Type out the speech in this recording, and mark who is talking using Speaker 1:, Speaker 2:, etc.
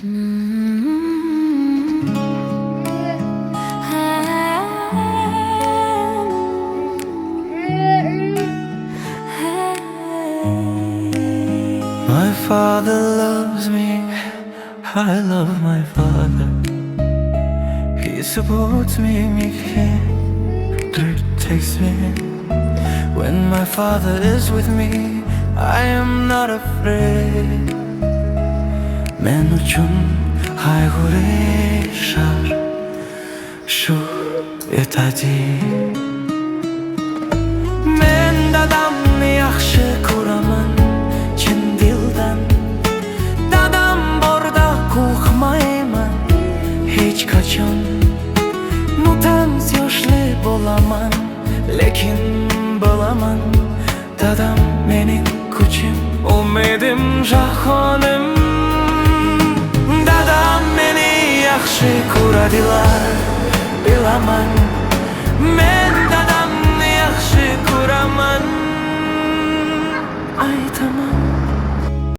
Speaker 1: My father loves me, I love my father. He supports me if he protects me. When my father is with me, I am not afraid. Men uchun qayg'uri shar shu yetadi. Men dadamni yaxshi ko'raman chin dildan. Dadam borda qo'rqmayman hech qachon. Mutant yoshli bo'laman, lekin bo'laman. Dadam mening kuchim, umidim, jahonim. Dadam meni yaxshi ko'radilar, bilaman.